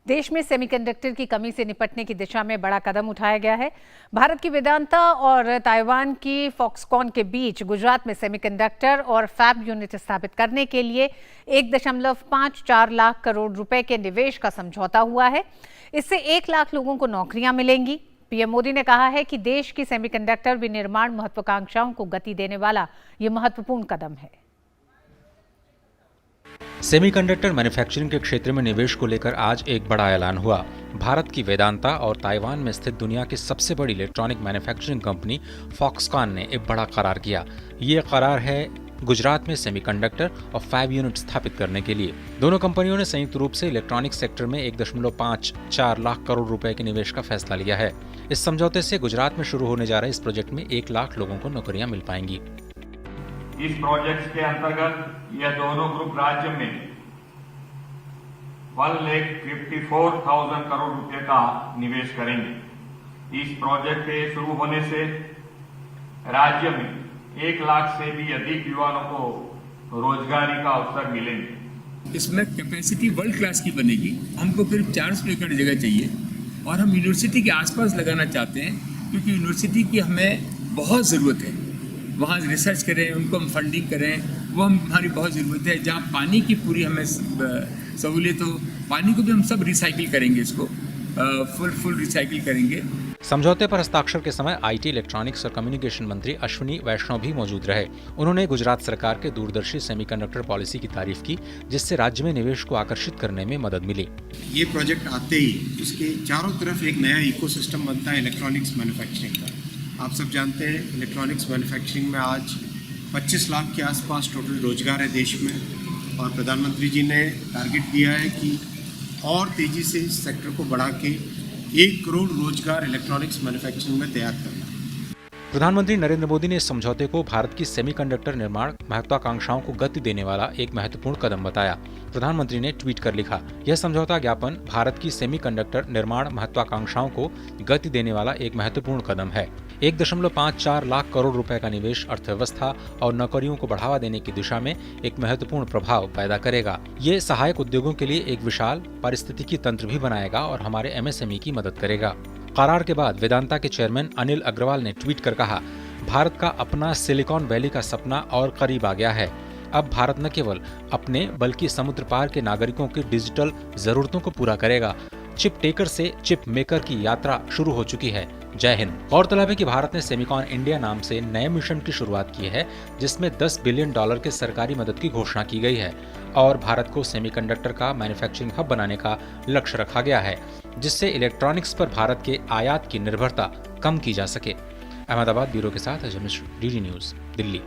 देश में सेमीकंडक्टर की कमी से निपटने की दिशा में बड़ा कदम उठाया गया है। भारत की वेदांता और ताइवान की फॉक्सकॉन के बीच गुजरात में सेमीकंडक्टर और फैब यूनिट स्थापित करने के लिए 1.54 लाख करोड़ रुपए के निवेश का समझौता हुआ है। इससे 1 लाख लोगों को नौकरियां मिलेंगी। पीएम मोदी ने कहा है कि देश की सेमीकंडक्टर विनिर्माण महत्वाकांक्षाओं को गति देने वाला ये महत्वपूर्ण कदम है। सेमीकंडक्टर मैन्युफैक्चरिंग के क्षेत्र में निवेश को लेकर आज एक बड़ा ऐलान हुआ। भारत की वेदांता और ताइवान में स्थित दुनिया की सबसे बड़ी इलेक्ट्रॉनिक मैन्युफैक्चरिंग कंपनी फॉक्सकॉन ने एक बड़ा करार किया। ये करार है गुजरात में सेमीकंडक्टर और फैब यूनिट स्थापित करने के लिए। दोनों कंपनियों ने संयुक्त रूप से इलेक्ट्रॉनिक सेक्टर में 1.54 लाख करोड़ रुपए के निवेश का फैसला लिया है। इस समझौते से गुजरात में शुरू होने जा रहे इस प्रोजेक्ट में 1 लाख लोगों को नौकरियां मिल पाएंगी। इस प्रोजेक्ट के अंतर्गत यह दोनों ग्रुप राज्य में 1,54,000 करोड़ रुपए का निवेश करेंगे। इस प्रोजेक्ट के शुरू होने से राज्य में 1 लाख से भी अधिक युवाओं को रोजगारी का अवसर मिलेंगे। इसमें कैपेसिटी वर्ल्ड क्लास की बनेगी। हमको करीब 400 एकड़ जगह चाहिए और हम यूनिवर्सिटी के आसपास लगाना चाहते हैं, क्योंकि यूनिवर्सिटी की हमें बहुत ज़रूरत है। वहाँ रिसर्च करें, उनको हम फंडिंग करें, वो हमारी बहुत ज़रूरत है। जहाँ पानी की पूरी हमें सहूलियत हो, पानी को भी हम सब रिसाइकिल करेंगे, इसको फुल रिसाइकिल करेंगे। समझौते पर हस्ताक्षर के समय आईटी, इलेक्ट्रॉनिक्स और कम्युनिकेशन मंत्री अश्विनी वैष्णव भी मौजूद रहे। उन्होंने गुजरात सरकार के दूरदर्शी सेमीकंडक्टर पॉलिसी की तारीफ की, जिससे राज्य में निवेश को आकर्षित करने में मदद मिली। ये प्रोजेक्ट आते ही उसके चारों तरफ एक नया इकोसिस्टम बनता है इलेक्ट्रॉनिक्स मैन्युफैक्चरिंग का। आप सब जानते हैं इलेक्ट्रॉनिक्स मैन्युफैक्चरिंग में आज 25 लाख के आसपास टोटल रोजगार है देश में, और प्रधानमंत्री जी ने टारगेट दिया है कि और तेज़ी से इस सेक्टर को बढ़ा के 1 करोड़ रोजगार इलेक्ट्रॉनिक्स मैन्युफैक्चरिंग में तैयार करना। प्रधानमंत्री नरेंद्र मोदी ने इस समझौते को भारत की सेमीकंडक्टर निर्माण महत्वाकांक्षाओं को गति देने वाला एक महत्वपूर्ण कदम बताया। प्रधानमंत्री ने ट्वीट कर लिखा, यह समझौता ज्ञापन भारत की सेमीकंडक्टर निर्माण महत्वाकांक्षाओं को गति देने वाला एक महत्वपूर्ण कदम है। 1.54 लाख करोड़ रुपए का निवेश अर्थव्यवस्था और नौकरियों को बढ़ावा देने की दिशा में एक महत्वपूर्ण प्रभाव पैदा करेगा। ये सहायक उद्योगों के लिए एक विशाल पारिस्थितिकी तंत्र भी बनाएगा और हमारे एमएसएमई की मदद करेगा। करार के बाद वेदांता के चेयरमैन अनिल अग्रवाल ने ट्वीट कर कहा, भारत का अपना सिलिकॉन वैली का सपना और करीब आ गया है। अब भारत न केवल अपने बल्कि समुद्र पार के नागरिकों की डिजिटल जरूरतों को पूरा करेगा। चिप टेकर से चिप मेकर की यात्रा शुरू हो चुकी है। जय हिंद। गौरतलब है कि भारत ने सेमीकॉन इंडिया नाम से नए मिशन की शुरुआत की है, जिसमें $10 बिलियन के सरकारी मदद की घोषणा की गई है और भारत को सेमीकंडक्टर का मैन्युफैक्चरिंग हब बनाने का लक्ष्य रखा गया है, जिससे इलेक्ट्रॉनिक्स पर भारत के आयात की निर्भरता कम की जा सके। अहमदाबाद ब्यूरो के साथ अजय मिश्र, डीडी न्यूज, दिल्ली।